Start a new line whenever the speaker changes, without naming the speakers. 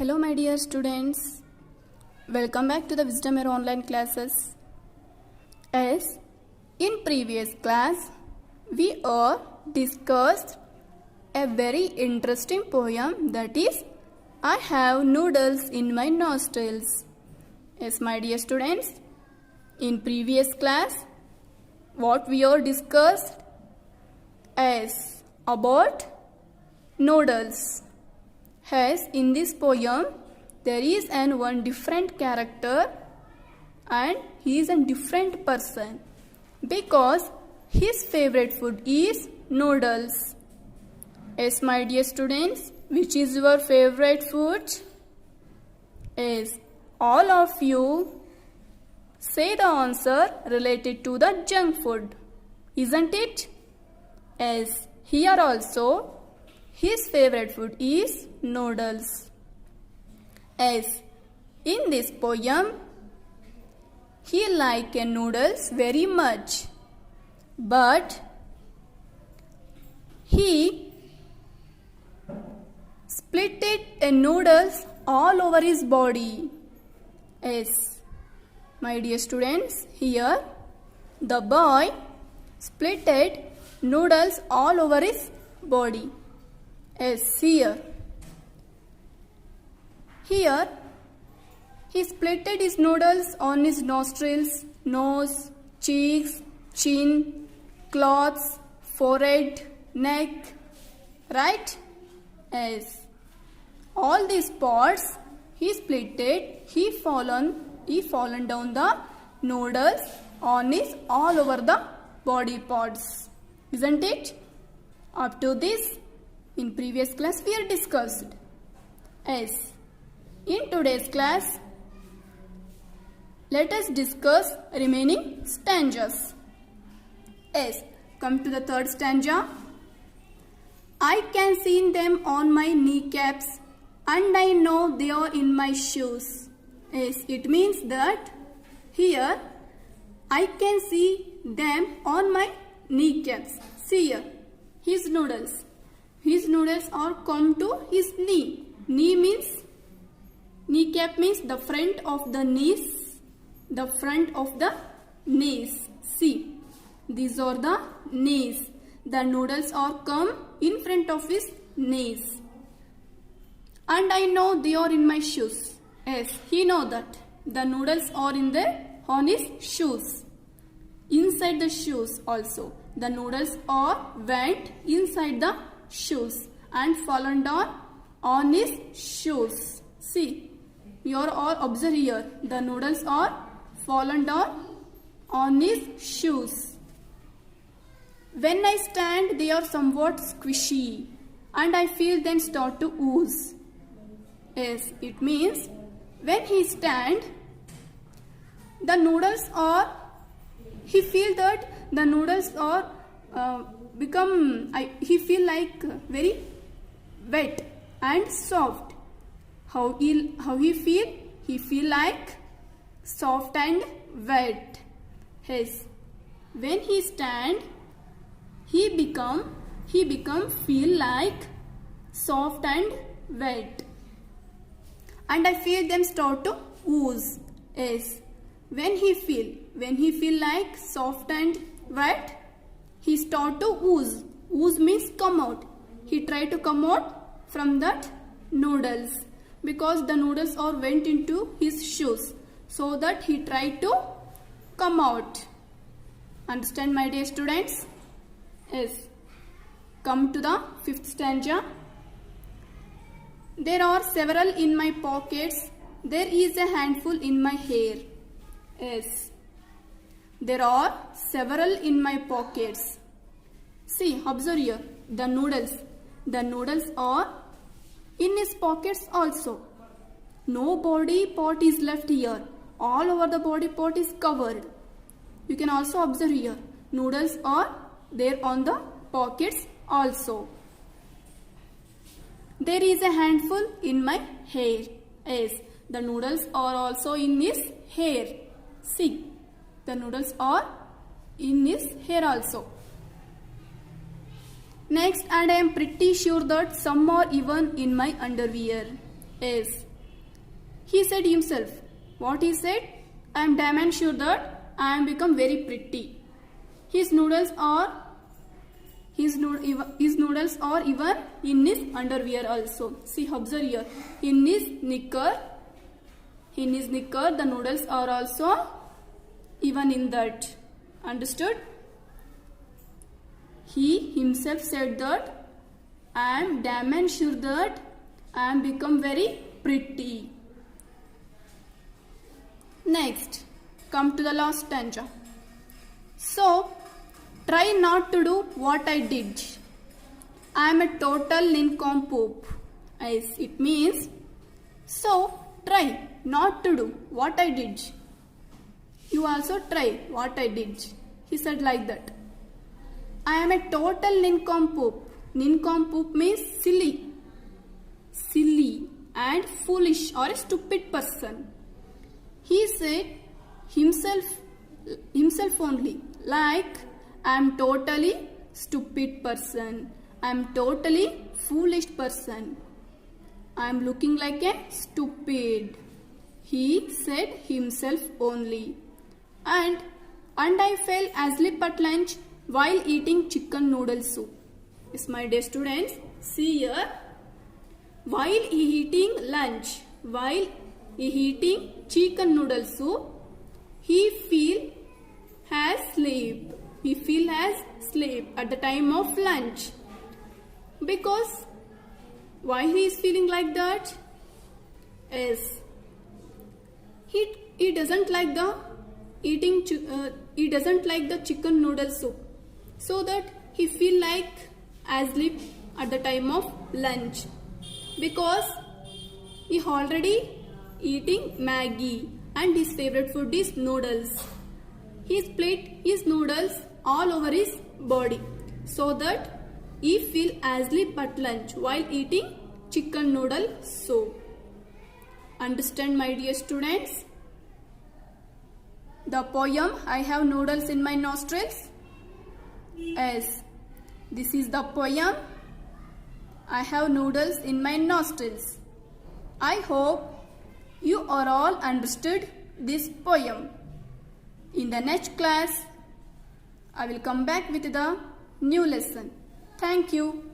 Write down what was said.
Hello my dear students, welcome back to the Wisdom Air online classes. As in previous class, we are discussed a very interesting poem, that is, I have noodles in my nostrils. Yes my dear students, in previous class, what we are discussed is about noodles. As in this poem, there is one different character and he is a different person because his favorite food is noodles. Yes, my dear students, which is your favorite food? Yes, all of you say the answer related to the junk food, isn't it? Yes, here also his favorite food is noodles. As in this poem, he likes noodles very much, but he splitted noodles all over his body. Yes, my dear students, here the boy splitted noodles all over his body. Yes, here he splitted his noodles on his nostrils, nose, cheeks, chin, cloths, forehead, neck, right? Yes, all these spots he splitted, he fallen down the noodles on his all over the body parts, isn't it? Up to this, in previous class we are discussed. Yes, in today's class, let us discuss remaining stanzas. Yes, come to the third stanza. I can see them on my kneecaps and I know they are in my shoes. Yes, it means that here I can see them on my kneecaps. See here, his noodles. His noodles are come to his knee. Kneecap means the front of the knees. The front of the knees. See, these are the knees. The noodles are come in front of his knees. And I know they are in my shoes. Yes, he know that the noodles are on his shoes. Inside the shoes also. The noodles are went inside the shoes and fallen down on his shoes. See, you are all observe here. The noodles are fallen down on his shoes. When I stand, they are somewhat squishy and I feel them start to ooze. Yes, it means when he stand, the noodles are, he feel that the noodles are he feel like very wet and soft. How he feel? He feel like soft and wet. Yes, when he stand, he become feel like soft and wet. And I feel them start to ooze. Yes, when he feel like soft and wet, he start to ooze. Ooze means come out. He try to come out from that noodles because the noodles are went into his shoes. So that he tried to come out. Understand my dear students? Yes. Come to the fifth stanza. There are several in my pockets. There is a handful in my hair. Yes. There are several in my pockets. See, observe here. The noodles. The noodles are in his pockets also. No body part is left here. All over the body part is covered. You can also observe here. Noodles are there on the pockets also. There is a handful in my hair. Yes, the noodles are also in his hair. See, the noodles are in his hair also. Next, and I am pretty sure that some are even in my underwear. Yes, He said himself. What he said? I am damn sure that I am become very pretty. His noodles are even in his underwear also. See, observe here. In his knicker, the noodles are also even in that. Understood? He himself said that I am damn sure that I am become very pretty. Next, come to the last stanza. So, try not to do what I did. I am a total nincompoop. As it means, so try not to do what I did. You also try what I did. He said like that. I am a total nincompoop. Nincompoop means silly. Silly and foolish or a stupid person. He said himself only, like I am totally stupid person. I am totally foolish person. I am looking like a stupid. He said himself only. And I fell asleep at lunch while eating chicken noodle soup. Yes, my dear students, see here. While eating lunch, while eating chicken noodle soup, he has sleep. He has sleep at the time of lunch. Because why he is feeling like that? Is he doesn't like the he doesn't like the chicken noodle soup, so that he feel like asleep at the time of lunch, because he already eating Maggie and his favorite food is noodles. He split his noodles all over his body, so that he feel asleep at lunch while eating chicken noodle soup. Understand, my dear students? The poem I have noodles in my nostrils. Yes, this is the poem I have noodles in my nostrils. I hope you are all understood this poem. In the next class, I will come back with the new lesson. Thank you.